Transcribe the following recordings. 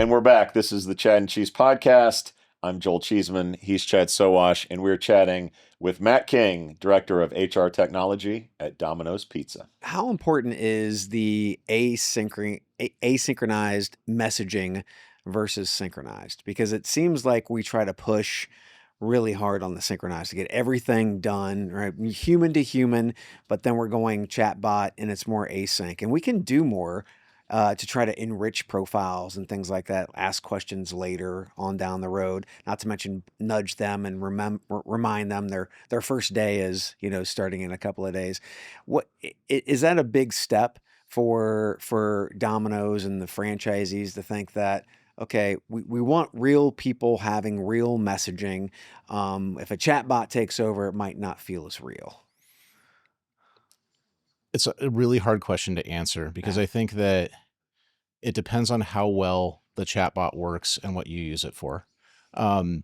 And we're back. This is the Chad and Cheese podcast. I'm Joel Cheeseman. He's Chad Sowash, and we're chatting with Matt King, Director of HR Technology at Domino's Pizza. How important is the asynchronized messaging versus synchronized? Because it seems like we try to push really hard on the synchronized to get everything done, right? Human to human, but then we're going chatbot and it's more async. And we can do more to try to enrich profiles and things like that, ask questions later on down the road, not to mention nudge them and remind them their first day is, starting in a couple of days. What is that a big step for Domino's and the franchisees to think that, okay, we want real people having real messaging. If a chatbot takes over, it might not feel as real. It's a really hard question to answer because I think that it depends on how well the chatbot works and what you use it for. I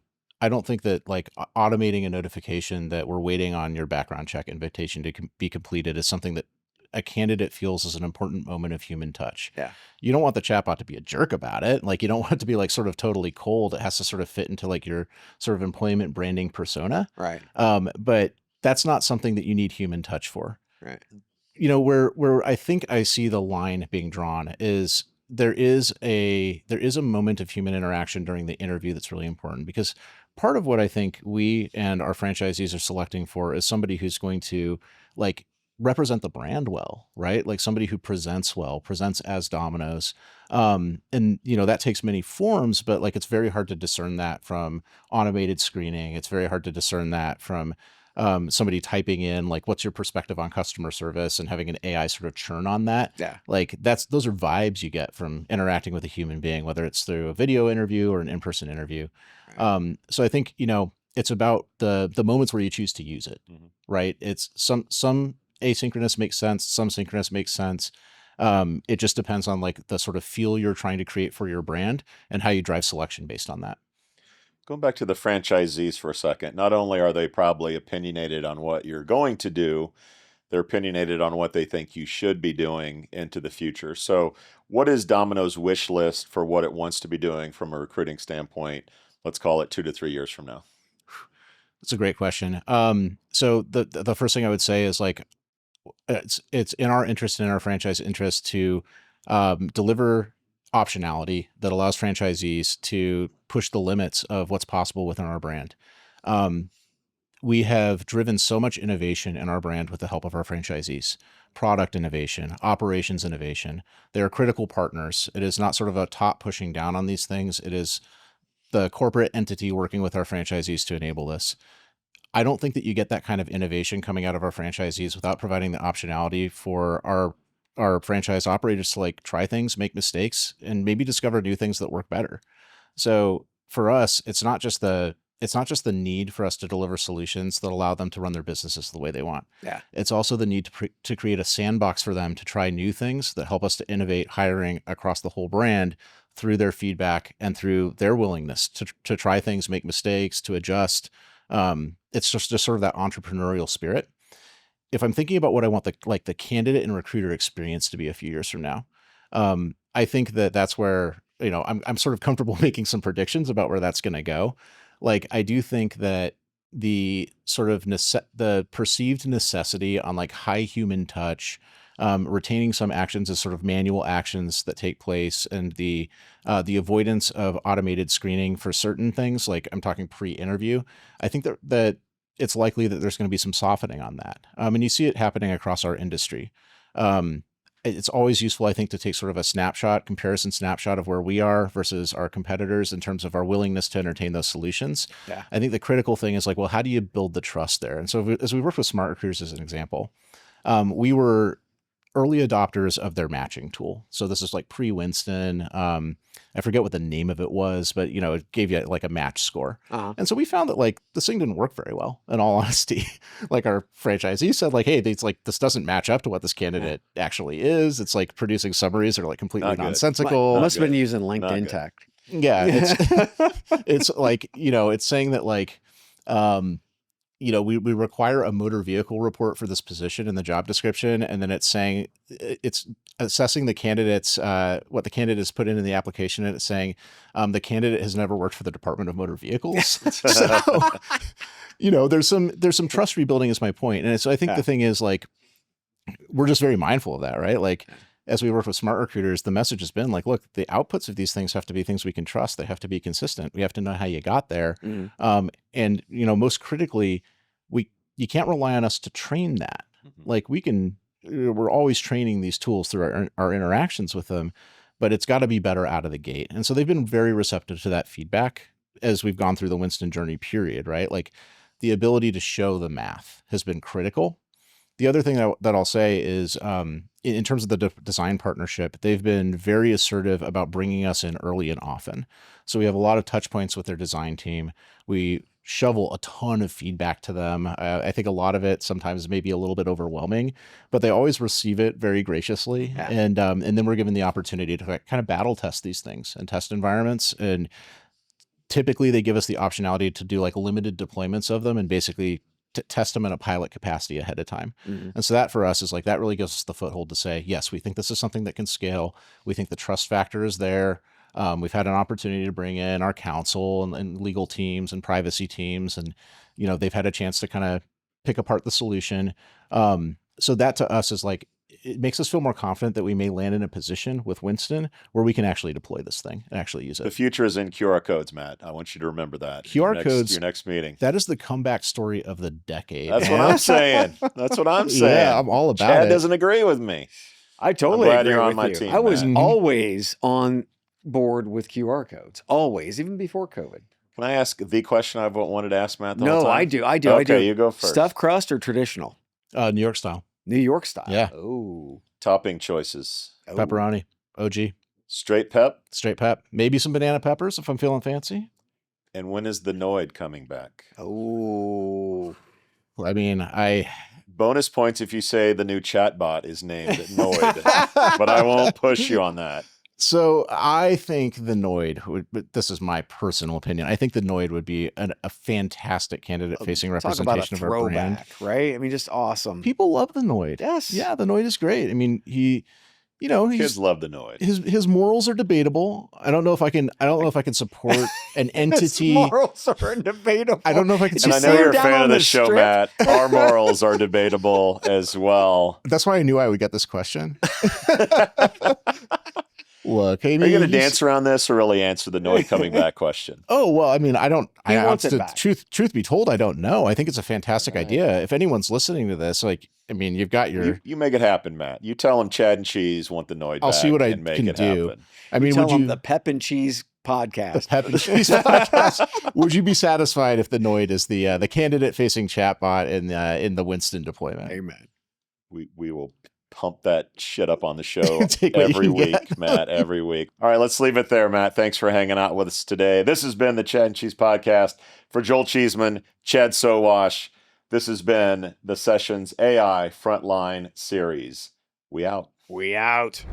don't think that like automating a notification that we're waiting on your background check invitation to be completed is something that a candidate feels is an important moment of human touch. Yeah. You don't want the chatbot to be a jerk about it. Like you don't want it to be like sort of totally cold. It has to sort of fit into like your sort of employment branding persona. Right. But that's not something that you need human touch for. Right. Where I think I see the line being drawn is there is a moment of human interaction during the interview that's really important, because part of what I think we and our franchisees are selecting for is somebody who's going to like represent the brand well, right? Like somebody who presents well, presents as Domino's. And that takes many forms, but like, it's very hard to discern that from automated screening. It's very hard to discern that from somebody typing in like, what's your perspective on customer service, and having an AI sort of churn on that. Yeah. Like those are vibes you get from interacting with a human being, whether it's through a video interview or an in-person interview. Right. So I think, it's about the moments where you choose to use it, right? It's some asynchronous makes sense. Some synchronous makes sense. It just depends on like the sort of feel you're trying to create for your brand and how you drive selection based on that. Going back to the franchisees for a second, not only are they probably opinionated on what you're going to do, they're opinionated on what they think you should be doing into the future. So what is Domino's wish list for what it wants to be doing from a recruiting standpoint? Let's call it 2 to 3 years from now. That's a great question. So the first thing I would say is like, it's in our interest and in our franchise interest to deliver optionality that allows franchisees to push the limits of what's possible within our brand. We have driven so much innovation in our brand with the help of our franchisees, product innovation, operations innovation. They are critical partners. It is not sort of a top pushing down on these things. It is the corporate entity working with our franchisees to enable this. I don't think that you get that kind of innovation coming out of our franchisees without providing the optionality for our franchise operators to like try things, make mistakes, and maybe discover new things that work better. So for us, it's not just the need for us to deliver solutions that allow them to run their businesses the way they want. Yeah. It's also the need to create a sandbox for them to try new things that help us to innovate hiring across the whole brand through their feedback and through their willingness to try things, make mistakes, to adjust. It's just sort of that entrepreneurial spirit. If I'm thinking about what I want the candidate and recruiter experience to be a few years from now, I think that's where, I'm sort of comfortable making some predictions about where that's going to go. Like, I do think that the sort of the perceived necessity on like high human touch, retaining some actions as sort of manual actions that take place, and the avoidance of automated screening for certain things, like I'm talking pre-interview, I think that it's likely that there's going to be some softening on that. And you see it happening across our industry. It's always useful, I think, to take sort of a comparison snapshot of where we are versus our competitors in terms of our willingness to entertain those solutions. Yeah. I think the critical thing is like, well, how do you build the trust there? And so as we worked with SmartRecruiters as an example, we were early adopters of their matching tool. So this is like pre-Winston. I forget what the name of it was, but it gave you like a match score. Uh-huh. And so we found that like this thing didn't work very well, in all honesty. Like our franchisee said like, hey, it's like, this doesn't match up to what this candidate actually is. It's like producing summaries that are like completely nonsensical. Must have been using LinkedIn tech. Yeah. It's like, it's saying that like, we require a motor vehicle report for this position in the job description. And then it's saying it's assessing the candidates, what the candidate has put in the application. And it's saying the candidate has never worked for the Department of Motor Vehicles. So, there's some trust rebuilding is my point. And so I think the thing is, like, we're just very mindful of that, right? Like, as we work with smart recruiters, the message has been like, look, the outputs of these things have to be things we can trust. They have to be consistent. We have to know how you got there. And, most critically, you can't rely on us to train that. Like, we're always training these tools through our interactions with them, but it's got to be better out of the gate. And so they've been very receptive to that feedback as we've gone through the Winston journey period, right? Like, the ability to show the math has been critical. The other thing that I'll say is, in terms of the design partnership, they've been very assertive about bringing us in early and often. So we have a lot of touch points with their design team. We shovel a ton of feedback to them. I think a lot of it sometimes may be a little bit overwhelming, but they always receive it very graciously. Yeah. And then we're given the opportunity to kind of battle test these things and test environments. And typically they give us the optionality to do like limited deployments of them and basically test them in a pilot capacity ahead of time. And so that for us is like, that really gives us the foothold to say, yes, we think this is something that can scale. We think the trust factor is there. We've had an opportunity to bring in our counsel and legal teams and privacy teams. And, they've had a chance to kind of pick apart the solution. So that to us is like, it makes us feel more confident that we may land in a position with Winston where we can actually deploy this thing and actually use it. The future is in QR codes, Matt. I want you to remember that. QR codes. Your next meeting. That is the comeback story of the decade. That's what I'm saying. That's what I'm saying. Yeah, I'm all about it. Chad doesn't agree with me. I totally agree you're with on my you. team, I was Matt. always on board with QR codes. Always, even before COVID. Can I ask the question I've wanted to ask Matt the whole No, time? I do. Okay, you go first. Stuffed crust or traditional? New York style. New York style. Yeah. Oh. Topping choices. Pepperoni. OG. Straight pep. Straight pep. Maybe some banana peppers if I'm feeling fancy. And when is the Noid coming back? Oh. I mean, Bonus points if you say the new chatbot is named Noid, but I won't push you on that. So I think the Noid but this is my personal opinion. I think the Noid would be a fantastic candidate-facing representation of our brand. Right? I mean, just awesome. People love the Noid. Yes. Yeah, the Noid is great. I mean, Kids love the Noid. His morals are debatable. I don't know if I can support an entity. His morals are debatable. I don't know if I can. And I know you're a fan of the show, strip? Matt. Our morals are debatable as well. That's why I knew I would get this question. Look, I mean, are you going to dance around this or really answer the Noid coming back question? Oh, well, I mean, I don't. He wants it back. Truth be told, I don't know. I think it's a fantastic idea. If anyone's listening to this, like, I mean, you've got your. You make it happen, Matt. You tell them Chad and Cheese want the Noid. I'll see what I can do. Happen. I mean, would you the Pep and Cheese podcast? The Pep and Cheese podcast. Would you be satisfied if the Noid is the candidate-facing chatbot in the Winston deployment? Amen. We will pump that shit up on the show Take what every you can week, get. Matt, every week. All right, let's leave it there, Matt. Thanks for hanging out with us today. This has been the Chad and Cheese podcast. For Joel Cheeseman, Chad Sowash, this has been the Sessions AI Frontline series. We out. We out.